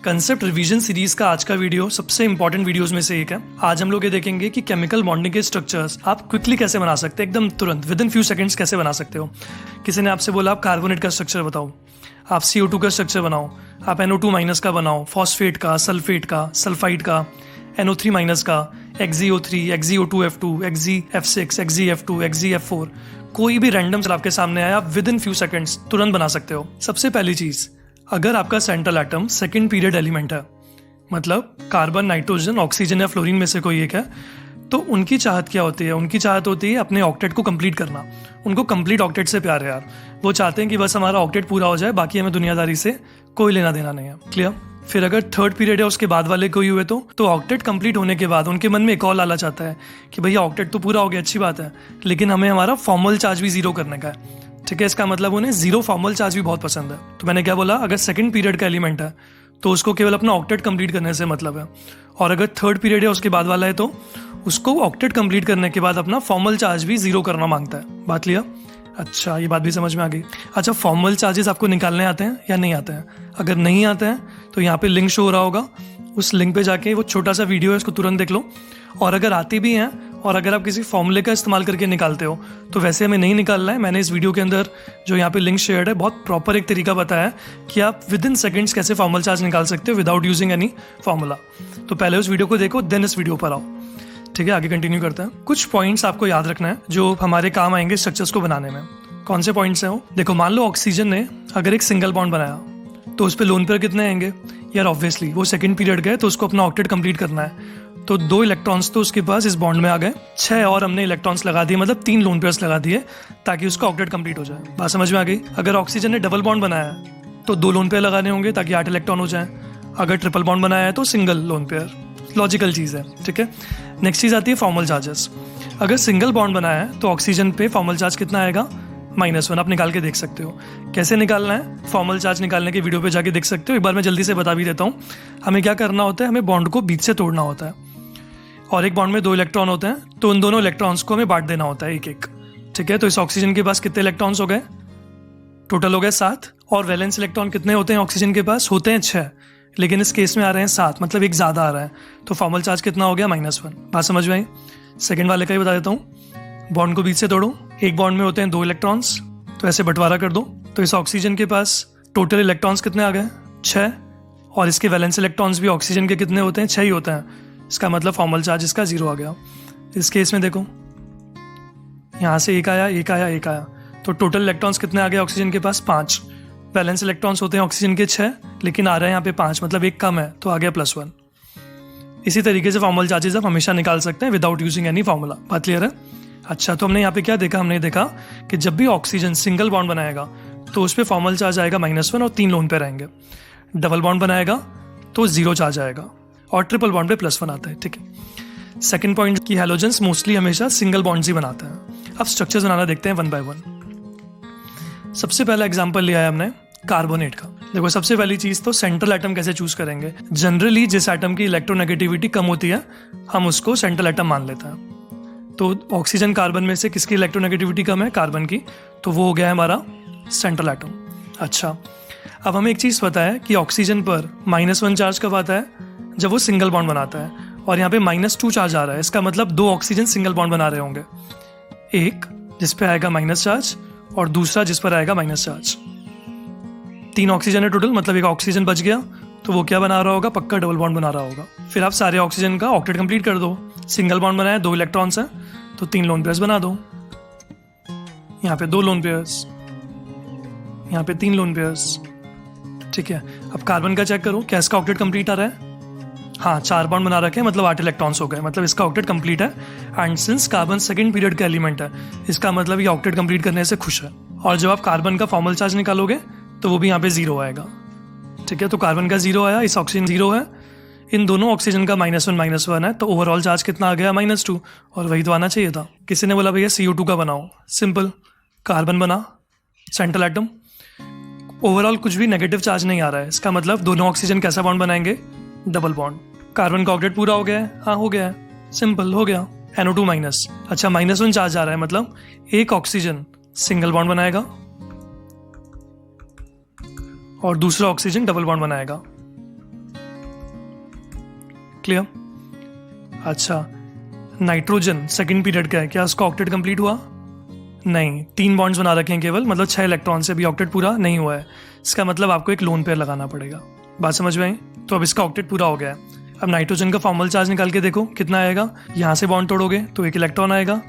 Concept revision series का आज का वीडियो सबसे इंपॉर्टेंट वीडियोस में से एक है। आज हम लोग ये देखेंगे कि केमिकल बॉन्डिंग के स्ट्रक्चर्स आप क्विकली कैसे बना सकते हैं, एकदम तुरंत विद इन फ्यू सेकंड्स कैसे बना सकते हो। किसी ने आपसे बोला आप कार्बोनेट का स्ट्रक्चर बताओ, आप CO2 का स्ट्रक्चर बनाओ, आप NO2 माइनस का बनाओ, फॉस्फेट का, सल्फेट का, सल्फाइड का, NO3 माइनस का, XgO3, XgO2F2, XgF6, XgF2, XgF4, कोई भी रैंडम सेल आपके सामने आया आप विद इन फ्यू सेकंड्स तुरंत बना सकते हो। सबसे पहली चीज, अगर आपका central atom second period element है, मतलब कार्बन, नाइट्रोजन, ऑक्सीजन या फ्लोरीन में से कोई एक है, तो उनकी चाहत क्या होती है? उनकी चाहत होती है अपने ऑक्टेट को कंप्लीट करना। उनको कंप्लीट ऑक्टेट से प्यार है यार। वो चाहते हैं कि बस हमारा ऑक्टेट पूरा हो जाए, बाकी हमें दुनियादारी से कोई लेना देना नहीं है। क्लियर? फिर अगर थर्ड पीरियड है उसके बाद वाले कोई हुए तो ऑक्टेट कंप्लीट होने के बाद उनके मन में एक और लालच आता है कि भैया ऑक्टेट तो पूरा हो गया, अच्छी बात है, लेकिन हमें हमारा फॉर्मल चार्ज भी जीरो करने का है। ठीक है, इसका मतलब उन्हें जीरो फॉर्मल चार्ज भी बहुत पसंद है। तो मैंने क्या बोला, अगर सेकंड पीरियड का एलिमेंट है तो उसको केवल अपना ऑक्टेट कंप्लीट करने से मतलब है, और अगर थर्ड पीरियड है उसके बाद वाला है तो उसको ऑक्टेट कंप्लीट करने के बाद अपना फॉर्मल चार्ज भी जीरो करना मांगता है। बात लिया? अच्छा, ये बात भी समझ में आ गई। अच्छा, फॉर्मल चार्जेस आपको निकालने आते हैं या नहीं आते हैं? अगर नहीं आते हैं तो यहाँ पे लिंक शो हो रहा होगा, उस लिंक पे जाके वो छोटा सा वीडियो है उसको तुरंत देख लो। और अगर आती भी हैं और अगर आप किसी फॉर्मूले का इस्तेमाल करके निकालते हो तो वैसे हमें नहीं निकालना है। मैंने इस वीडियो के अंदर जो यहाँ पे लिंक शेयर्ड है बहुत प्रॉपर एक तरीका बताया है कि आप विद इन सेकेंड्स कैसे फॉर्मल चार्ज निकाल सकते हो विदाउट यूजिंग एनी फॉर्मूला। तो पहले उस वीडियो को देखो, देन इस वीडियो पर आओ। ठीक है, आगे कंटिन्यू करते हैं। कुछ पॉइंट्स आपको याद रखना है जो हमारे काम आएंगे स्ट्रक्चर्स को बनाने में। कौन से पॉइंट्स हैं वो? देखो, मान लो ऑक्सीजन ने अगर एक सिंगल बॉन्ड बनाया तो उस पर लोन पेयर कितने आएंगे यार? ऑब्वियसली वो सेकंड पीरियड गए तो उसको अपना ऑक्टेट कंप्लीट करना है, तो 2 इलेक्ट्रॉन्स तो उसके पास इस बॉन्ड में आ गए, 6 और हमने इलेक्ट्रॉन्स लगा दिए, मतलब 3 लोन पेयर्स लगा दिए ताकि उसका ऑक्टेट कंप्लीट हो जाए। बात समझ में आ गई? अगर ऑक्सीजन ने डबल बॉन्ड बनाया है तो 2 लोन पेयर लगाने होंगे ताकि 8 इलेक्ट्रॉन हो जाए। अगर ट्रिपल बॉन्ड बनाया है तो सिंगल लोन पेयर। लॉजिकल चीज़ है। ठीक है, नेक्स्ट चीज़ आती है फॉर्मल चार्जेस। अगर सिंगल बॉन्ड बनाया है तो ऑक्सीजन पे फॉर्मल चार्ज कितना आएगा? -1। आप निकाल के देख सकते हो। कैसे निकालना है? फॉर्मल चार्ज निकालने के वीडियो पे जाके देख सकते हो। एक बार मैं जल्दी से बता भी देता हूँ। हमें क्या करना होता है, हमें बॉन्ड को बीच से तोड़ना होता है, और एक बॉन्ड में 2 इलेक्ट्रॉन होते हैं तो उन दोनों इलेक्ट्रॉन्स को हमें बांट देना होता है एक एक। ठीक है, तो इस ऑक्सीजन के पास कितने इलेक्ट्रॉन्स हो गए? टोटल हो गए 7। और वैलेंस इलेक्ट्रॉन कितने होते हैं ऑक्सीजन के पास? होते हैं 6, लेकिन इस केस में आ रहे हैं 7, मतलब एक ज़्यादा आ रहा है, तो फॉर्मल चार्ज कितना हो गया? -1। बात समझ में आई? सेकेंड वाले का ही बता देता हूँ। बॉन्ड को बीच से तोड़ो, एक बॉन्ड में होते हैं 2 इलेक्ट्रॉन्स, तो ऐसे बंटवारा कर दो। तो इस ऑक्सीजन के पास टोटल इलेक्ट्रॉन्स कितने आ गए? 6, और इसके वैलेंस इलेक्ट्रॉन्स भी ऑक्सीजन के कितने होते हैं? 6 ही होते हैं। इसका मतलब फॉर्मल चार्ज इसका 0 आ गया। इस केस में देखो, यहाँ से एक आया, एक आया, एक आया, तो टोटल इलेक्ट्रॉन्स कितने आ गए ऑक्सीजन के पास? 5। वैलेंस इलेक्ट्रॉन्स होते हैं ऑक्सीजन के 6, लेकिन आ रहे हैं यहाँ पे 5, मतलब एक कम है, तो आ गया +1। इसी तरीके से फॉर्मल चार्जेस आप हमेशा निकाल सकते हैं विदाउट यूजिंग एनी फॉर्मूला। बात क्लियर है? अच्छा, तो हमने यहाँ पे क्या देखा? हमने देखा कि जब भी ऑक्सीजन सिंगल बॉन्ड बनाएगा तो उस पर फॉर्मल चार्ज आएगा -1 और 3 लोन पे रहेंगे। डबल बॉन्ड बनाएगा तो 0 चार्ज आएगा, और ट्रिपल बॉन्ड पे +1 आता है। ठीक है, सेकंड पॉइंट की हैलोजेंस मोस्टली हमेशा सिंगल बॉन्ड्स ही बनाते हैं। अब स्ट्रक्चर्स बनाना देखते हैं 1 by 1। सबसे पहला एग्जांपल लिया है हमने कार्बोनेट का। देखो, सबसे पहली चीज तो सेंट्रल एटम कैसे चूज करेंगे। जनरली जिस एटम की इलेक्ट्रोनेगेटिविटी कम होती है हम उसको सेंट्रल एटम मान लेते हैं। तो ऑक्सीजन कार्बन में से किसकी इलेक्ट्रोनेगेटिविटी कम है? कार्बन की, तो वो हो गया है हमारा सेंट्रल एटम। अच्छा, अब हमें एक चीज पता है कि ऑक्सीजन पर -1 चार्ज कब आता है? जब वो सिंगल बॉन्ड बनाता है, और यहाँ पे -2 चार्ज आ रहा है। इसका मतलब 2 ऑक्सीजन सिंगल बॉन्ड बना रहे होंगे, एक जिस पे आएगा माइनस चार्ज और दूसरा जिस पर आएगा माइनस चार्ज। 3 ऑक्सीजन है टोटल, मतलब एक ऑक्सीजन बच गया, तो वो क्या बना रहा होगा? पक्का डबल बॉन्ड बना रहा होगा। फिर आप सारे ऑक्सीजन का ऑक्टेट कंप्लीट कर दो। सिंगल बॉन्ड बनाया, 2 इलेक्ट्रॉन्स हैं, तो 3 लोन पेयर्स बना दो। यहाँ पे 2 लोन पेयर्स, यहाँ पे 3 लोन पेयर्स। ठीक है, अब कार्बन का चेक करो, क्या इसका ऑक्टेट कंप्लीट आ रहा है? हाँ, 4 बॉन्ड बना रखे हैं, मतलब 8 इलेक्ट्रॉन्स हो गए, मतलब इसका ऑक्टेट कंप्लीट है। And since carbon second period का एलिमेंट है, इसका मतलब ये ऑक्टेट कंप्लीट करने से खुश है। और जब आप कार्बन का फॉर्मल चार्ज निकालोगे तो वो भी यहाँ पे 0 आएगा। ठीक है, तो कार्बन का 0 आया, इस ऑक्सीजन 0 है, इन दोनों ऑक्सीजन का -1 है, तो ओवरऑल चार्ज कितना आ गया? -2, और वही तो आना चाहिए था। किसी ने बोला भैया CO2 का बनाओ। सिंपल, कार्बन बना, सेंट्रल एटम, ओवरऑल कुछ भी नेगेटिव चार्ज नहीं आ रहा है। इसका मतलब दोनों ऑक्सीजन कैसा बॉन्ड बनाएंगे? Double bond. कार्बन का ऑक्टेट पूरा हो गया है? हाँ, हो गया है, सिंपल हो गया। NO2-। अच्छा, -1 चार्ज आ रहा है, मतलब एक ऑक्सीजन सिंगल बॉन्ड बनाएगा और दूसरा ऑक्सीजन डबल बॉन्ड बनाएगा। क्लियर? अच्छा, नाइट्रोजन सेकंड पीरियड का है, क्या उसका ऑक्टेट कंप्लीट हुआ? नहीं, 3 बॉन्ड्स बना रखे हैं केवल, मतलब 6 इलेक्ट्रॉन से भी ऑक्टेट पूरा नहीं हुआ है। इसका मतलब आपको एक लोन पेयर लगाना पड़ेगा। बात समझ में आई? तो अब इसका ऑक्टेट पूरा हो गया है। अब नाइट्रोजन का फॉर्मल चार्ज निकाल के देखो कितना आएगा। यहाँ से बॉन्ड तोड़ोगे तो 1 इलेक्ट्रॉन आएगा,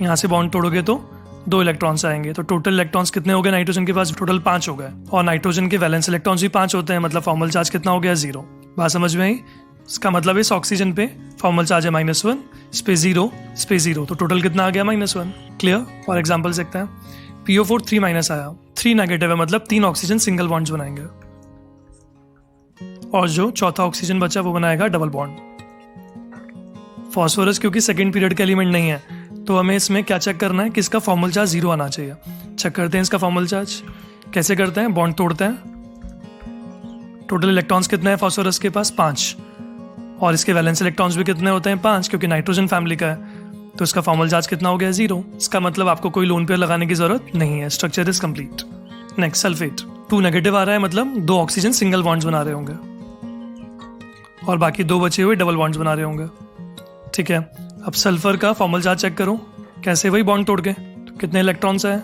यहाँ से बॉन्ड तोड़ोगे तो 2 इलेक्ट्रॉन्स आएंगे। तो टोटल इलेक्ट्रॉन्स कितने हो गए नाइट्रोजन के पास? टोटल 5 हो गए। और नाइट्रोजन के वैलेंस इलेक्ट्रॉन्स भी 5 होते हैं, मतलब फॉर्मल चार्ज कितना हो गया? 0। बात समझ में आई? इसका मतलब इस ऑक्सीजन पे फॉर्मल चार्ज है -1, इस पे 0, इस पे 0, तो टोटल कितना आ गया? -1। क्लियर? और एग्जाम्पल देखते हैं। PO4 3 माइनस आया, 3 नेगेटिव है, मतलब 3 ऑक्सीजन सिंगल बॉन्ड्स बनाएंगे और जो चौथा ऑक्सीजन बचा वो बनाएगा डबल बॉन्ड। फॉस्फोरस क्योंकि सेकंड पीरियड का एलिमेंट नहीं है तो हमें इसमें क्या चेक करना है कि इसका फॉर्मल चार्ज 0 आना चाहिए। चेक करते हैं इसका फॉर्मल चार्ज। कैसे करते हैं? बॉन्ड तोड़ते हैं। टोटल इलेक्ट्रॉन्स कितने हैं फॉस्फोरस के पास? 5। और इसके वैलेंस इलेक्ट्रॉन्स भी कितने होते हैं? 5, क्योंकि नाइट्रोजन फैमिली का है। तो इसका फॉर्मल चार्ज कितना हो गया? 0। इसका मतलब आपको कोई लोन पेयर लगाने की जरूरत नहीं है। Structure is complete. Next sulphate, 2 negative आ रहा है, मतलब 2 ऑक्सीजन सिंगल बॉन्ड्स बना रहे होंगे और बाकी 2 बचे हुए डबल बॉन्ड्स बना रहे होंगे। ठीक है, अब सल्फर का फॉर्मल चार्ज चेक करो। कैसे? वही बॉन्ड तोड़ के। तो कितने इलेक्ट्रॉन्स है?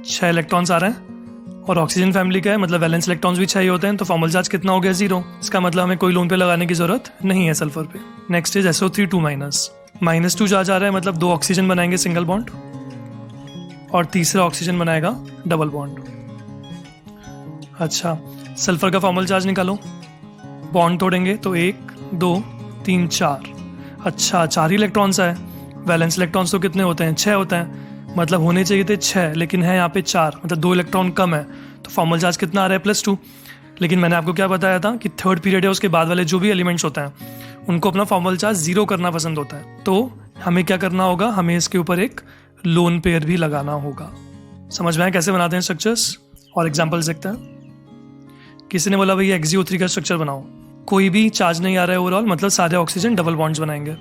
6 इलेक्ट्रॉन्स आ रहे हैं और ऑक्सीजन फैमिली का है, मतलब वैलेंस इलेक्ट्रॉन्स भी 6 ही होते हैं। तो फॉर्मल चार्ज कितना हो गया? 0। इसका मतलब हमें कोई लोन पे लगाने की जरूरत नहीं है सल्फर पे। नेक्स्ट इज SO3 2- -2 चार्ज आ रहा है, मतलब 2 ऑक्सीजन बनाएंगे सिंगल बॉन्ड और तीसरा ऑक्सीजन बनाएगा डबल बॉन्ड। अच्छा, सल्फर का फॉर्मल चार्ज निकालो। बॉन्ड तोड़ेंगे तो 1 2 3 4। अच्छा, 4 ही इलेक्ट्रॉन्स है। वैलेंस इलेक्ट्रॉन्स तो कितने होते हैं? 6 होते हैं, मतलब होने चाहिए थे 6, लेकिन है यहाँ पे 4, मतलब 2 इलेक्ट्रॉन कम है। तो फॉर्मल चार्ज कितना आ रहा है? +2। लेकिन मैंने आपको क्या बताया था कि थर्ड पीरियड है, उसके बाद वाले जो भी एलिमेंट्स होते हैं उनको अपना फॉर्मल चार्ज 0 करना पसंद होता है। तो हमें क्या करना होगा? हमें इसके ऊपर एक लोन पेयर भी लगाना होगा। समझ में आया कैसे बनाते हैं स्ट्रक्चर्स? और एग्जाम्पल्स देखते हैं। किसी ने बोला भैया XgO3 का स्ट्रक्चर बनाओ, कोई भी चार्ज नहीं आ रहा है ओवरऑल, मतलब सारे ऑक्सीजन डबल बॉन्ड्स बनाएंगे।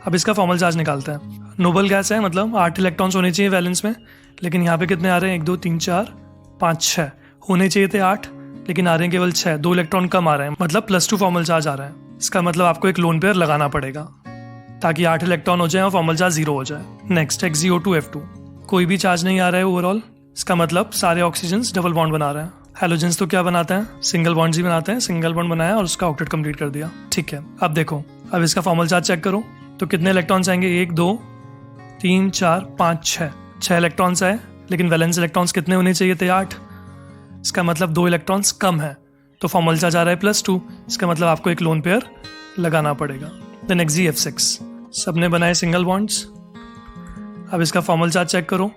अब इसका फॉर्मल चार्ज निकालते हैं। नोबल गैस है, मतलब 8 इलेक्ट्रॉन्स होने चाहिए वैलेंस में, लेकिन यहाँ पे कितने आ रहे हैं? 1 2 3 4 5 6। होने चाहिए थे 8, लेकिन आ रहे हैं केवल 6, 2 इलेक्ट्रॉन कम आ रहे हैं, मतलब +2 फॉर्मल चार्ज आ रहा है। इसका मतलब आपको एक लोन पेयर लगाना पड़ेगा ताकि 8 इलेक्ट्रॉन हो जाए और फॉर्मल चार्ज 0 हो जाए। नेक्स्ट XgO2F2, कोई भी चार्ज नहीं आ रहा है ओवरऑल, इसका मतलब सारे ऑक्सीजन डबल बॉन्ड बना रहे हैं। हैलोजेंस तो क्या बनाते हैं? सिंगल बॉन्ड्स ही बनाते हैं। सिंगल बॉन्ड बनाया और उसका ऑक्टेट कंप्लीट कर दिया। ठीक है, अब देखो, अब इसका फॉर्मल चार्ज चेक करो तो कितने इलेक्ट्रॉन्स आएंगे? 1 2 3 4 5 6। 6 इलेक्ट्रॉन्स आए, लेकिन वैलेंस इलेक्ट्रॉन्स कितने होने चाहिए थे? 8। इसका मतलब 2 इलेक्ट्रॉन्स कम है, तो फॉर्मल चार्ज आ रहा है +2। इसका मतलब आपको एक लोन पेयर लगाना पड़ेगा। देन XgF6, सबने बनाए सिंगल बॉन्ड्स। अब इसका फॉर्मल चार्ज चेक करो।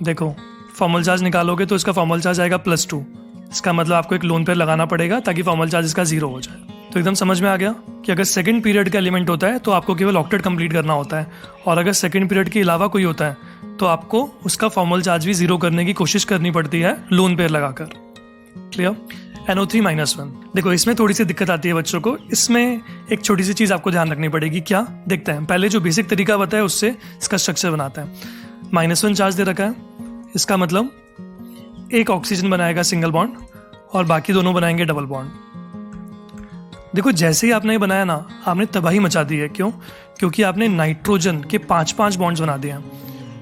देखो, फॉर्मल चार्ज निकालोगे तो इसका फॉर्मल चार्ज आएगा +2। इसका मतलब आपको एक लोन पेयर लगाना पड़ेगा ताकि फॉर्मल चार्ज इसका 0 हो जाए। तो एकदम समझ में आ गया कि अगर सेकंड पीरियड का एलिमेंट होता है तो आपको केवल ऑक्टेट कंप्लीट करना होता है, और अगर सेकंड पीरियड के अलावा कोई होता है तो आपको उसका फॉर्मल चार्ज भी 0 करने की कोशिश करनी पड़ती है लोन पेयर लगाकर। क्लियर? NO3-1, देखो इसमें थोड़ी सी दिक्कत आती है बच्चों को। इसमें एक छोटी सी चीज़ आपको ध्यान रखनी पड़ेगी। क्या? देखते हैं। पहले जो बेसिक तरीका बताया उससे इसका स्ट्रक्चर बनाते हैं। -1 चार्ज दे रखा है, इसका मतलब एक ऑक्सीजन बनाएगा सिंगल बॉन्ड और बाकी दोनों बनाएंगे डबल बॉन्ड। देखो, जैसे ही आपने ये बनाया ना, आपने तबाही मचा दी है। क्यों? क्योंकि आपने नाइट्रोजन के 5-5 बॉन्ड्स बना दिए हैं,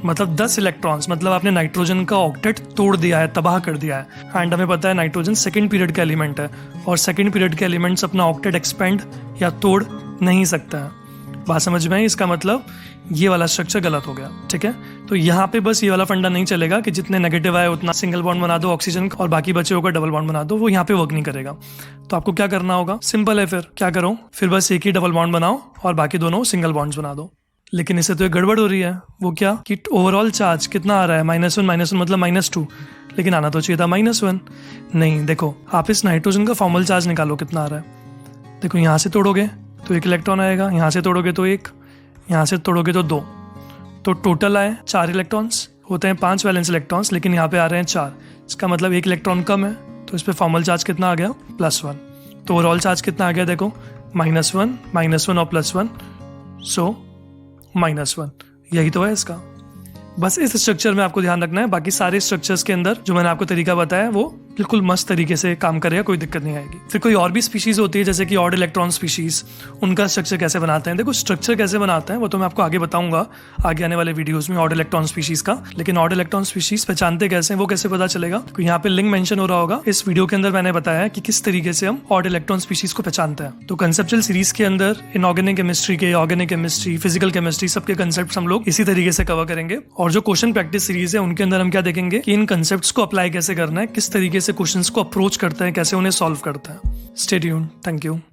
मतलब 10 इलेक्ट्रॉन्स, मतलब आपने नाइट्रोजन का ऑक्टेट तोड़ दिया है, तबाह कर दिया है। एंड हमें पता है नाइट्रोजन सेकंड पीरियड का एलिमेंट है, और सेकंड पीरियड के एलिमेंट्स अपना ऑक्टेट एक्सपेंड या तोड़ नहीं सकता है। बात समझ में आई? इसका मतलब ये वाला स्ट्रक्चर गलत हो गया। ठीक है, तो यहाँ पे बस ये वाला फंडा नहीं चलेगा कि जितने नेगेटिव आए उतना सिंगल बॉन्ड बना दो ऑक्सीजन और बाकी बचे होकर डबल बॉन्ड बना दो। वो यहाँ पे वर्क नहीं करेगा। तो आपको क्या करना होगा? सिंपल है, फिर क्या करो? फिर बस एक ही डबल बॉन्ड बनाओ और बाकी दोनों सिंगल बॉन्ड्स बना दो। लेकिन इससे तो एक गड़बड़ हो रही है। वो क्या? कि ओवरऑल चार्ज कितना आ रहा है? -1 मतलब -2, लेकिन आना तो चाहिए था -1। नहीं, देखो, आप इस नाइट्रोजन का फॉर्मल चार्ज निकालो कितना आ रहा है। देखो, यहाँ से तोड़ोगे तो 1 इलेक्ट्रॉन आएगा, यहाँ से तोड़ोगे तो 1, यहाँ से तोड़ोगे तो 2, तो टोटल आए 4 इलेक्ट्रॉन्स। होते हैं 5 वैलेंस इलेक्ट्रॉन्स, लेकिन यहाँ पे आ रहे हैं 4। इसका मतलब 1 इलेक्ट्रॉन कम है, तो इस पर फॉर्मल चार्ज कितना आ गया? +1। तो ओवरऑल चार्ज कितना आ गया? देखो, -1 और +1, सो -1। यही तो है इसका। बस इस स्ट्रक्चर में आपको ध्यान रखना है। बाकी सारे स्ट्रक्चर्स के अंदर जो मैंने आपको तरीका बताया वो बिल्कुल मस्त तरीके से काम करेगा, कोई दिक्कत नहीं आएगी। फिर कोई और भी स्पीशीज होती है जैसे कि ऑड इलेक्ट्रॉन स्पीशीज, उनका स्ट्रक्चर कैसे बनाते हैं। देखो स्ट्रक्चर कैसे बनाते हैं वो तो मैं आपको आगे बताऊंगा आगे आने वाले वीडियोस में ऑड इलेक्ट्रॉन स्पीशीज का। लेकिन ऑड इलेक्ट्रॉन स्पीशीज पहचानते कैसे हैं वो कैसे पता चलेगा, तो यहाँ पे लिंक मेंशन हो रहा होगा। इस वीडियो के अंदर मैंने बताया है कि किस तरीके से हम ऑड इलेक्ट्रॉन स्पीशीज को पहचानते हैं। तो कंसेप्चुअल सीरीज के अंदर इनऑर्गेनिक केमिस्ट्री के, ऑर्गेनिक केमिस्ट्री, फिजिकल केमिस्ट्री, सबके कंसेप्ट हम लोग इसी तरीके से कवर करेंगे। और जो क्वेश्चन प्रैक्टिस सीरीज है उनके अंदर हम क्या देखेंगे कि इन कंसेप्ट्स को अप्लाई कैसे करना है, किस तरीके से क्वेश्चंस को अप्रोच करते हैं, कैसे उन्हें सॉल्व करते हैं। Stay tuned, thank you.